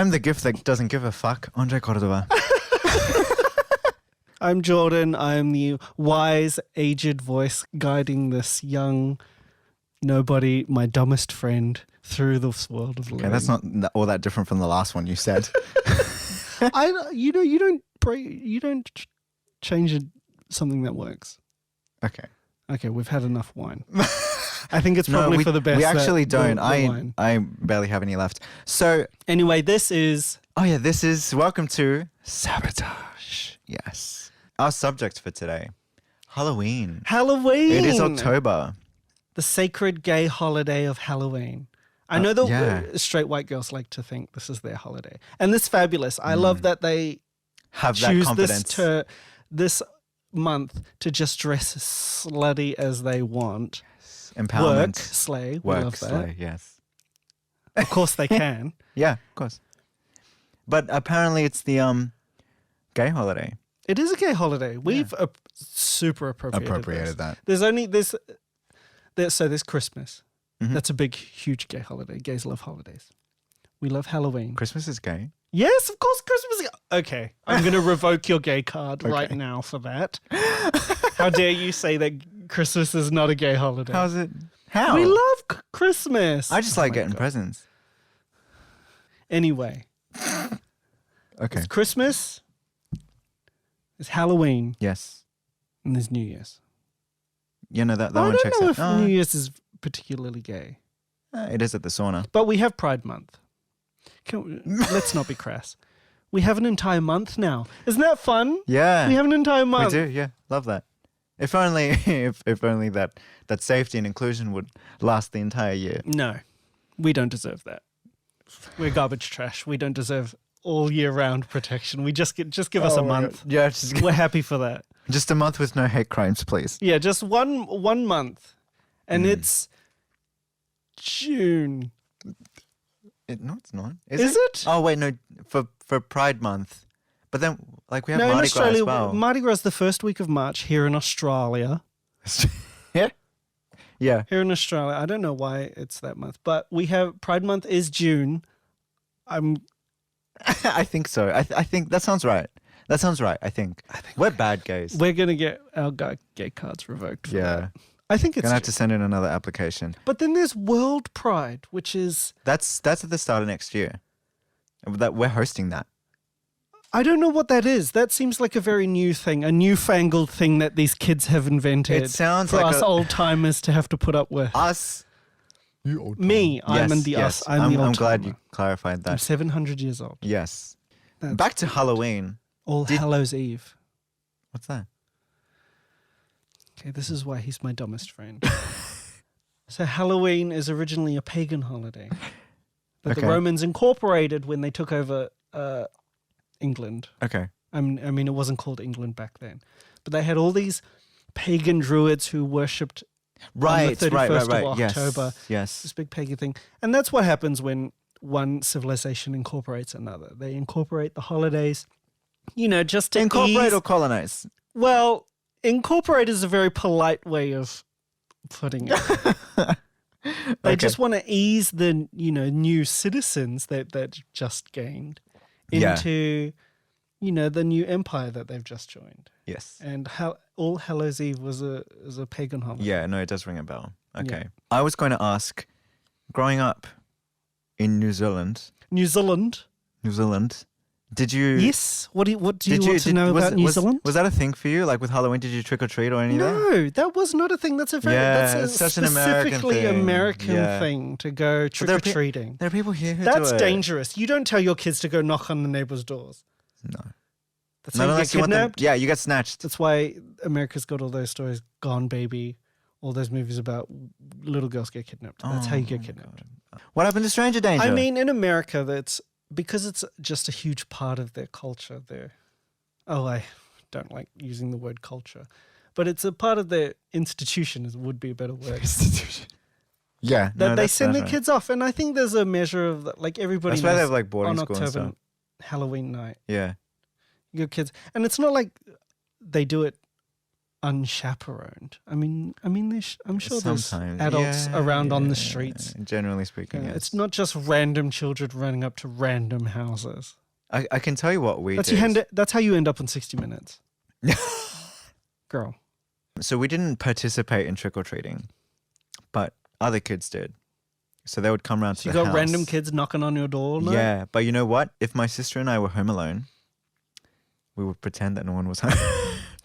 I'm the gift that doesn't give a fuck, Andre Cordova. I'm Jordan. I'm the wise, aged voice guiding this young nobody, my dumbest friend, through this world of living. Okay, that's not all that different from the last one you said. You don't change something that works. Okay, we've had enough wine. I think it's probably for the best. We actually don't. The wine. I barely have any left. So anyway, this is welcome to Sabotage. Yes. Our subject for today, Halloween. Halloween. It is October. The sacred gay holiday of Halloween. I know that straight white girls like to think this is their holiday. And this is fabulous. I love that they have that choose confidence. this month to just dress as slutty as they want. Empowerment. Work, slay. We love that. Slay, yes. Of course they can. Yeah, of course. But apparently it's the gay holiday. It is a gay holiday. We've super appropriated that. There's Christmas. Mm-hmm. That's a big, huge gay holiday. Gays love holidays. We love Halloween. Christmas is gay? Yes, of course Christmas is gay. Okay, I'm going to revoke your gay card right now for that. How dare you say that Christmas is not a gay holiday? How's it? How? We love Christmas. I just like getting presents. Anyway. Okay. It's Christmas. It's Halloween. Yes. And there's New Year's. You know, that I one don't checks know out. if New Year's is particularly gay. It is at the sauna. But we have Pride Month. Let's not be crass. We have an entire month now. Isn't that fun? Yeah. We have an entire month. We do, yeah. Love that. If only if only that safety and inclusion would last the entire year. No, we don't deserve that. We're garbage trash. We don't deserve all year round protection. We just give us a month. God. Yeah, we're happy for that. Just a month with no hate crimes, please. Yeah, just one month. And it's June. No, it's not. Is it? Oh wait, no. For Pride Month, but then we have in Mardi Australia, Gras as well. Mardi Gras is the first week of March here in Australia. Yeah. Here in Australia, I don't know why it's that month, but we have Pride Month is June. I think so. I think that sounds right. That sounds right. I think we're bad gays. We're gonna get our gay cards revoked. Yeah. I think it's gonna have to send in another application. But then there's World Pride, which is that's at the start of next year. That we're hosting that. I don't know what that is. That seems like a very new thing, a newfangled thing that these kids have invented. It sounds for like us old timers to have to put up with. Us. Me, I'm in the us. I'm the old I'm glad timer. you clarified that. I'm 700 years old. Yes. Back to Halloween. All Hallows Eve. What's that? Okay, this is why he's my dumbest friend. So Halloween is originally a pagan holiday that the Romans incorporated when they took over England. Okay. I mean, it wasn't called England back then. But they had all these pagan druids who worshipped on the 31st of October. Yes. This big pagan thing. And that's what happens when one civilization incorporates another. They incorporate the holidays, just to incorporate or colonize? Well, incorporate is a very polite way of putting it. They just want to ease the, new citizens that just gained into, the new empire that they've just joined. Yes. And All Hallows Eve was a pagan holiday. Yeah, no, it does ring a bell. Okay. Yeah. I was going to ask, growing up in New Zealand, did you... Yes. What do you want to know about New Zealand? Was that a thing for you? Like with Halloween, did you trick or treat or anything? No, that was not a thing. That's a such an specifically American thing to go trick or treating. There are people here who That's dangerous. You don't tell your kids to go knock on the neighbor's doors. No. That's how you get kidnapped. You get snatched. That's why America's got all those stories, Gone Baby, all those movies about little girls get kidnapped. That's how you get kidnapped. God. What happened to Stranger Danger? I mean, in America, because it's just a huge part of their culture. I don't like using the word culture, but it's a part of their institution. Would be a better word. Institution. Yeah, that they send their kids off, and I think there's a measure of that, everybody. That's why they have boarding on school October, and stuff. Halloween night. Yeah, your kids, and it's not like they do it unchaperoned. I'm sure there's Sometimes, adults around on the yeah, streets. Generally speaking, Yeah, yes. it's not just random children running up to random houses. I can tell you what we That's did. that's how you end up on 60 Minutes. Girl. So we didn't participate in trick-or-treating, but other kids did. So they would come around to You the got house. random kids knocking on your door? No? Yeah, but you know what? If my sister and I were home alone, we would pretend that no one was home.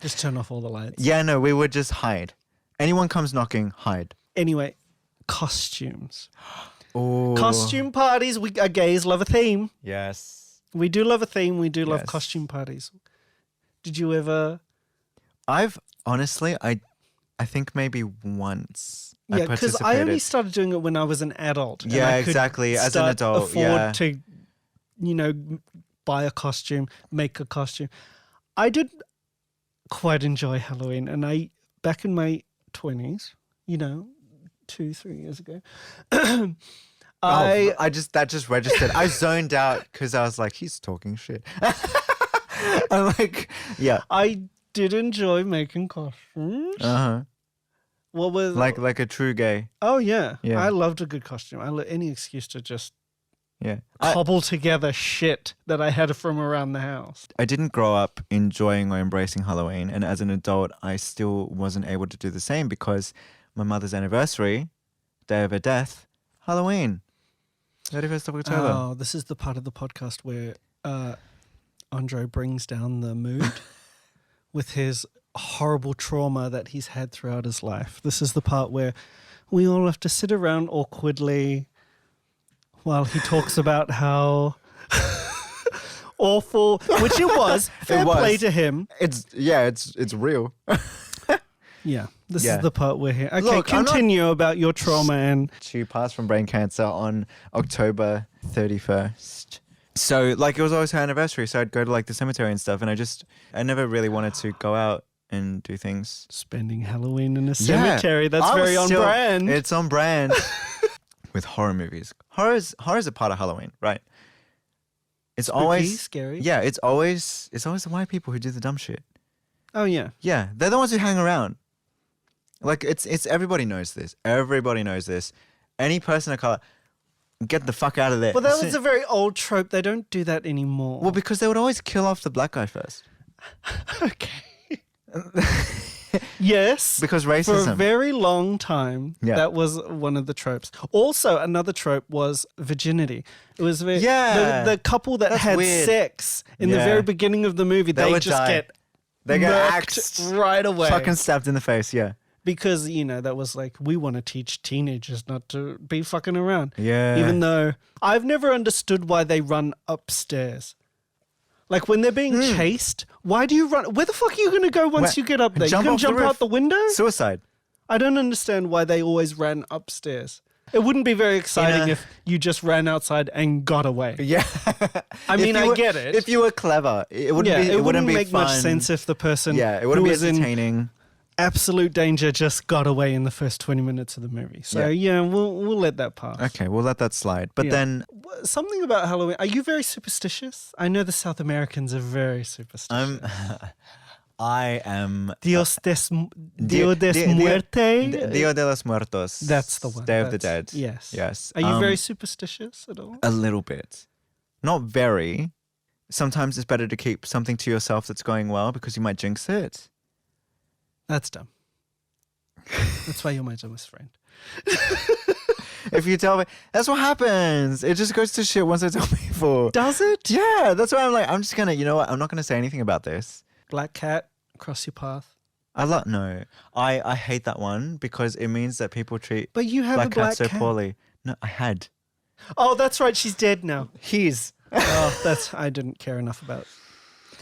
Just turn off all the lights. Yeah, no, we would just hide. Anyone comes knocking, hide. Anyway, costumes. Oh, Costume parties. We gays love a theme. Yes. We do love a theme. We do love Yes. costume parties. Did you ever? I've honestly, I think maybe once. Yeah, because I only started doing it when I was an adult. Yeah, and I could exactly. As an start adult, afford yeah. to, buy a costume, make a costume. I did quite enjoy Halloween, and back in my 20s, 2-3 years ago, that just registered. I zoned out because I was like, he's talking shit. I'm like, yeah. I did enjoy making costumes. What was Like a true gay. Oh yeah, Yeah. I loved a good costume. Any excuse to just Yeah. cobble together shit that I had from around the house. I didn't grow up enjoying or embracing Halloween, and as an adult, I still wasn't able to do the same because my mother's anniversary, day of her death, Halloween, 31st of October. Oh, this is the part of the podcast where Andre brings down the mood with his horrible trauma that he's had throughout his life. This is the part where we all have to sit around awkwardly while he talks about how awful, which it was. Fair play to him. It's real. Yeah, this Yeah. is the part where he. Okay, Look, I'm not- continue about your trauma and. She passed from brain cancer on October 31st. So, it was always her anniversary, so I'd go to, the cemetery and stuff, and I never really wanted to go out and do things. Spending Halloween in a Yeah. cemetery. That's I was very on still- brand. It's on brand. With horror movies. Horror's a part of Halloween, right? It's Spooky, always scary. Yeah, it's always the white people who do the dumb shit. Oh yeah. Yeah, they're the ones who hang around. It's everybody knows this. Everybody knows this. Any person of color, get the fuck out of there. Well, that was a very old trope. They don't do that anymore. Well, because they would always kill off the black guy first. Okay. Yes. Because For a racism. very long time, Yeah. that was one of the tropes. Also, another trope was virginity. It was the couple that That's had weird. sex in the Yeah. very beginning of the movie. They They would just die. get They get murked axed. right away. Fucking stabbed in the face, yeah. Because, that was we want to teach teenagers not to be fucking around. Yeah. Even though I've never understood why they run upstairs. When they're being chased, why do you run? Where the fuck are you going to go once you get up there? You can off the jump roof. out the window? Suicide. I don't understand why they always ran upstairs. It wouldn't be very exciting if you just ran outside and got away. Yeah. I mean, If you I were- get it. If you were clever, it wouldn't be. it wouldn't be make fun. much sense if the person Yeah, it who wouldn't be was in entertaining. absolute danger just got away in the first 20 minutes of the movie. So we'll let that pass. Okay, we'll let that slide. But Yeah. then Something about Halloween. Are you very superstitious? I know the South Americans are very superstitious. I am Dios des Dia Muerte. Dia de los Muertos. That's the one. Day of the That's- Dead. Yes. Yes. Are you very superstitious at all? A little bit. Not very. Sometimes it's better to keep something to yourself that's going well because you might jinx it. That's dumb. That's why you're my dumbest friend. If you tell me, that's what happens. It just goes to shit once I tell people. Does it? Yeah, that's why I'm just gonna, you know what? I'm not gonna say anything about this. Black cat across your path. I hate that one because it means that people treat But you have black a black cats so cat. poorly. No, I had. Oh, that's right. She's dead now. He's I didn't care enough about.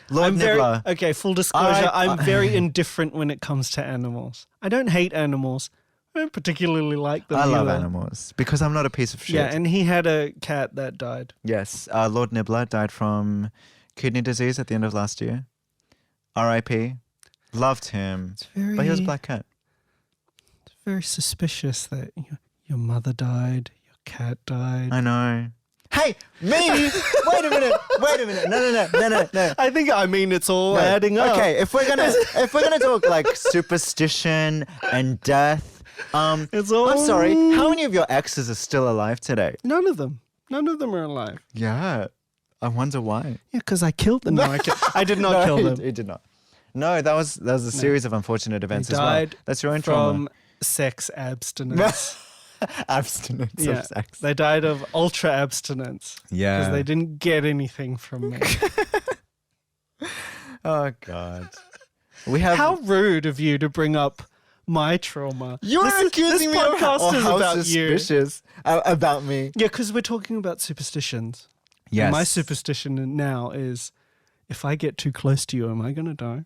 Lord I'm very Nibbler. okay. Full disclosure, I'm I- very indifferent when it comes to animals. I don't hate animals. I don't particularly like them. I love either. animals because I'm not a piece of shit. Yeah, and he had a cat that died. Yes, Lord Nibbler died from kidney disease at the end of last year. R.I.P. Loved him, Very, but he was a black cat. It's very suspicious that your mother died, your cat died. I know. Hey, me? Wait a minute. No. I think it's all adding up. Okay, if we're gonna talk like superstition and death, It's all. I'm sorry. How many of your exes are still alive today? None of them. None of them are alive. Yeah, I wonder why. Yeah, because I killed them. No, I did not kill them. He did not. No, that was a series of unfortunate events They as well. died That's your own from trauma. sex abstinence. Abstinence Yeah, of sex. they died of ultra abstinence. Yeah. Because they didn't get anything from me. Oh God. We have. How rude of you to bring up my trauma. You're accusing me of podcast is how about you. suspicious about me. Yeah, because we're talking about superstitions. Yes. And my superstition now is, if I get too close to you, am I going to die?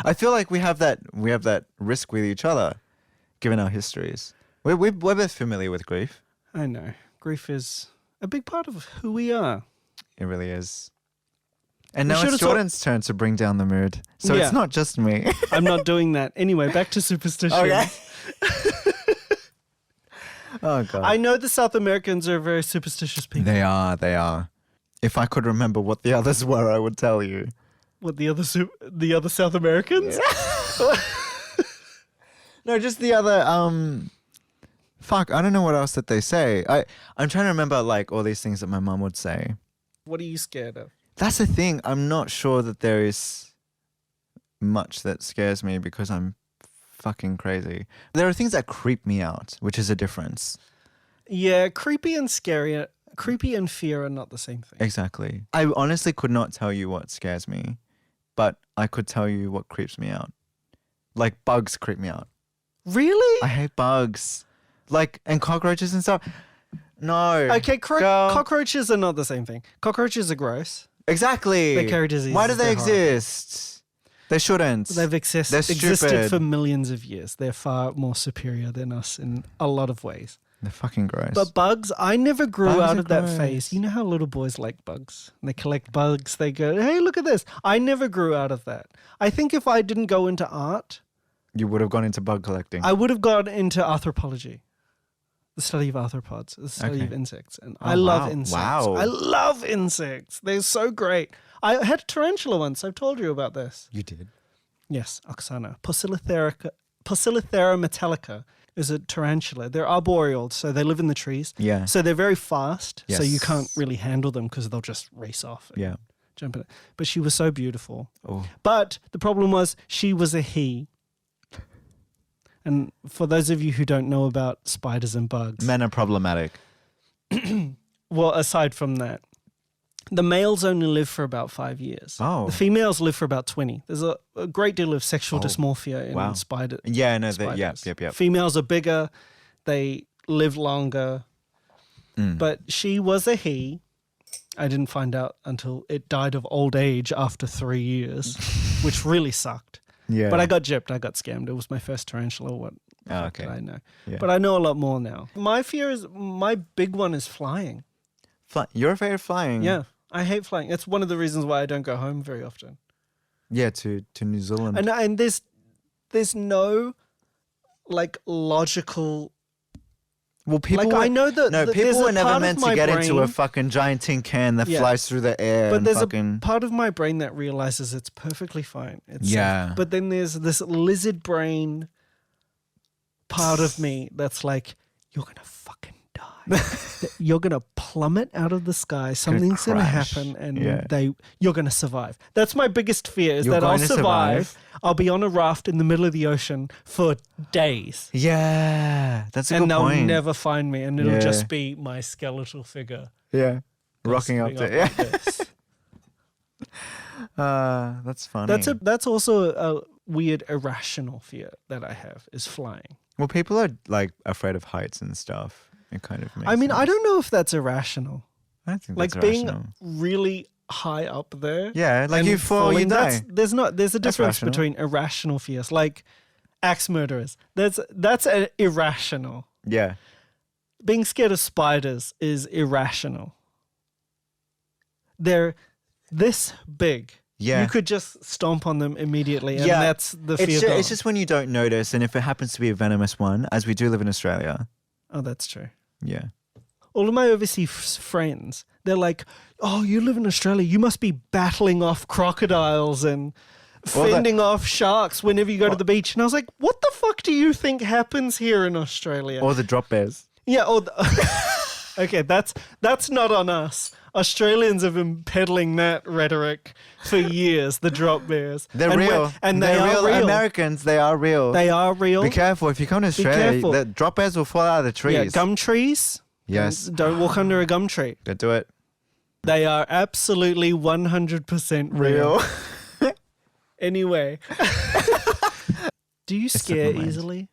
I feel like we have that risk with each other, given our histories. We're both familiar with grief. I know. Grief is a big part of who we are. It really is. And We now should've it's Jordan's turn to bring down the mood. So Yeah. it's not just me. I'm not doing that. Anyway, back to superstitions. Okay. Oh God. I know the South Americans are very superstitious people. They are. If I could remember what the others were, I would tell you. What, the other South Americans? No, just the other fuck, I don't know what else that they say. I'm trying to remember like all these things that my mum would say. What are you scared of? That's the thing. I'm not sure that there is much that scares me because I'm fucking crazy. There are things that creep me out, which is a difference. Yeah, creepy and scary. Creepy and fear are not the same thing. Exactly. I honestly could not tell you what scares me, but I could tell you what creeps me out. Like bugs creep me out. Really? I hate bugs. Like, and cockroaches and stuff. No. Okay, Girl. cockroaches are not the same thing. Cockroaches are gross. Exactly. They carry diseases. Why do they They're horrible. exist? They shouldn't. They've They're existed stupid. for millions of years. They're far more superior than us in a lot of ways. They're fucking gross. But bugs, I never grew Bugs out are of that gross. phase. You know how little boys like bugs? They collect bugs. They go, hey, look at this. I never grew out of that. I think if I didn't go into art, You would have gone into bug collecting. I would have gone into anthropology, the study of arthropods, the study Okay. of insects. And Oh, I love wow. insects. Wow. I love insects. They're so great. I had a tarantula once. I've told you about this. You did. Yes, Oksana. Poecilothera metallica is a tarantula. They're arboreal, so they live in the trees. Yeah. So they're very fast, so you Yes. can't really handle them because they'll just race off and Yeah. jump in it. But she was so beautiful. Oh. But the problem was she was a he. And for those of you who don't know about spiders and bugs, Men are problematic. well, aside from that, the males only live for about 5 years. Oh. The females live for about 20. There's a great deal of sexual Oh, dysmorphia in wow. spiders. Yeah, no, yep. Females are bigger, they live longer, Mm. but she was a he. I didn't find out until it died of old age after 3 years, which really sucked. Yeah. But I got gypped, I got scammed. It was my first tarantula. What the Oh, fuck okay. did I know? Yeah. But I know a lot more now. My big one is flying. You're afraid of flying? Yeah, I hate flying. It's one of the reasons why I don't go home very often. Yeah, to New Zealand. And there's no like logical. Well, people Like, I know that there's people a were never part of meant to my get into a brain- fucking giant tin can that Yeah. flies through the air. But and there's fucking... a part of my brain that realizes it's perfectly fine. It's safe. Yeah. But then there's this lizard brain part of me that's like, you're gonna fucking die. You're gonna plummet out of the sky. Something's gonna crash. happen, and Yeah. you're gonna survive. That's my biggest fear: is You're that I'll going to survive. I'll be on a raft in the middle of the ocean for days. Yeah, that's a And good they'll point. never find me, and it'll Yeah. just be my skeletal figure Yeah, rocking up gossiping to yeah. like this. That's funny. That's also a weird irrational fear that I have is flying. Well, people are like afraid of heights and stuff. It kind of makes I mean, I sense. don't know if that's irrational. I don't think Like that's being irrational. really high up there. Yeah, like and you fall, you falling, die. There's a difference rational. between irrational fears, like axe murderers. That's irrational. Yeah, Being scared of spiders is irrational. They're this big. yeah. You could just stomp on them immediately, and Yeah, that's the fear. it's gone. just when you don't notice, and if it happens to be a venomous one, as we do live in Australia. Oh, that's true. Yeah. all of my overseas friends, they're like, oh, you live in Australia, you must be battling off crocodiles and fending off sharks whenever you go to the beach. And I was like, what the fuck do you think happens here in Australia? Or the drop bears. Yeah, okay, that's not on us. Australians have been peddling that rhetoric for years, the drop bears. They're real. And they're are real. Americans, they are real. They are real. Be careful. If you come to Australia, the drop bears will fall out of the trees. Yeah, gum trees. Yes. Don't walk under a gum tree. Don't do it. They are absolutely 100% real. Anyway. Do you scare easily?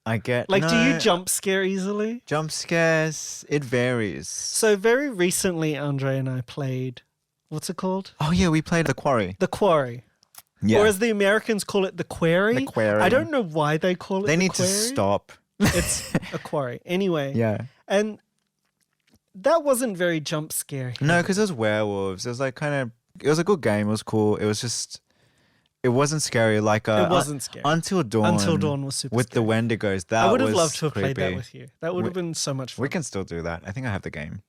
I get... Like, do you jump scare easily? Jump scares, it varies. So very recently, Andre and I played... What's it called? Oh, yeah, we played The Quarry. The Quarry. Yeah. Or as the Americans call it, the Quarry. The Quarry. I don't know why they call it They the need Quarry. to stop. It's a quarry. Anyway. Yeah. And that wasn't very jump scary. No, because it was werewolves. It was like kind of... It was a good game. It was cool. It was just... It wasn't scary. Like it wasn't scary. Until Dawn. Until Dawn was super with scary. the Wendigos. That I would have was loved to have played that creepy. with you. That would have been so much fun. We can still do that. I think I have the game.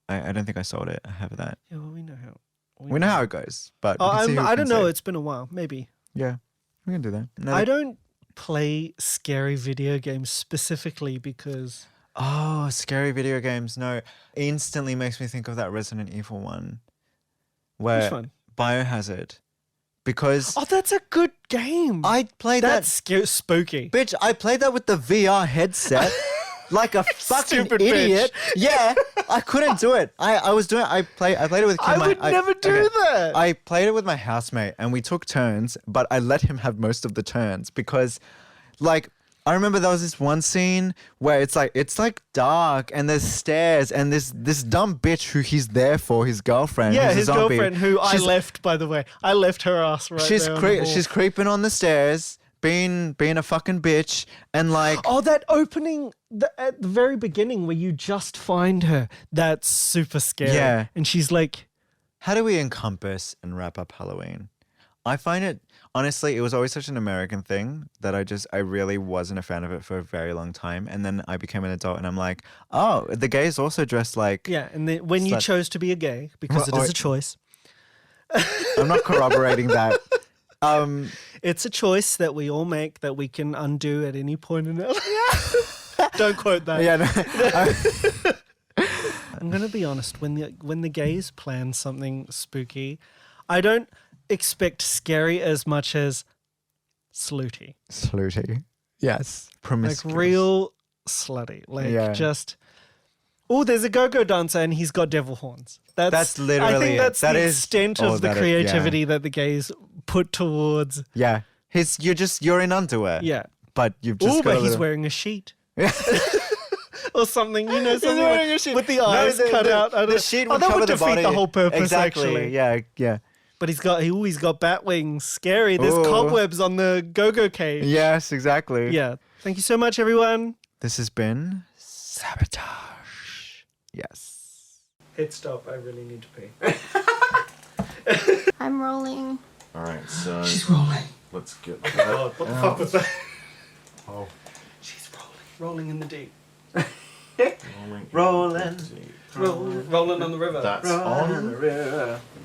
I don't think I sold it. I have that. Yeah, well, we know how. We know how it goes, but we Oh, can see who I can don't know. save. It's been a while. Maybe. Yeah, we can do that. No, I don't play scary video games specifically because... Oh, scary video games. No, instantly makes me think of that Resident Evil one. Where Which one? Biohazard. Because Oh, that's a good game. I played That's spooky. Bitch, I played that with the VR headset. Like a fucking Stupid idiot. bitch. Yeah, I couldn't do it. I played it with I would never do that. I played it with my housemate and we took turns, but I let him have most of the turns because like I remember there was this one scene where it's like dark and there's stairs and this dumb bitch who he's there for, his girlfriend. Yeah, who's a his zombie. girlfriend who I left, by the way. I left her ass right She's there on the wall. she's creeping on the stairs, being a fucking bitch, and like Oh, that opening at the very beginning where you just find her. That's super scary. Yeah. And she's like... how do we encompass and wrap up Halloween? I find it, honestly, it was always such an American thing that I really wasn't a fan of it for a very long time. And then I became an adult and I'm like, oh, the gays also dress like... Yeah, and then when you chose to be a gay, because it is a choice. I'm not corroborating that. It's a choice that we all make that we can undo at any point in our life. Don't quote that. Yeah, no, I'm going to be honest. When the gays plan something spooky, I don't expect scary as much as slooty. slooty. Yes. Like Promiscuous. real slutty. Like Yeah. just... Oh, there's a go-go dancer and he's got devil horns. That's literally I think it. that's That the is- extent oh, of the that is- creativity yeah. that the gays put towards... Yeah. You're in underwear. Yeah. But you've just Oh, got but a he's little... wearing a sheet. Or something, you know, something wearing with, a sheet. with the No, eyes cut out. I The don't- sheet oh, would that cover would the defeat body. the whole purpose, Exactly. actually. Yeah. But he's got bat wings. Scary. There's Ooh. cobwebs on the go-go cage. Yes, exactly. Yeah. Thank you so much, everyone. This has been Sabotage. Yes. Hit stop. I really need to pee. I'm rolling. All right, so She's rolling. let's get God, what the fuck was that? oh, She's rolling. Rolling in the deep. rolling. Rolling on the river. That's on. river.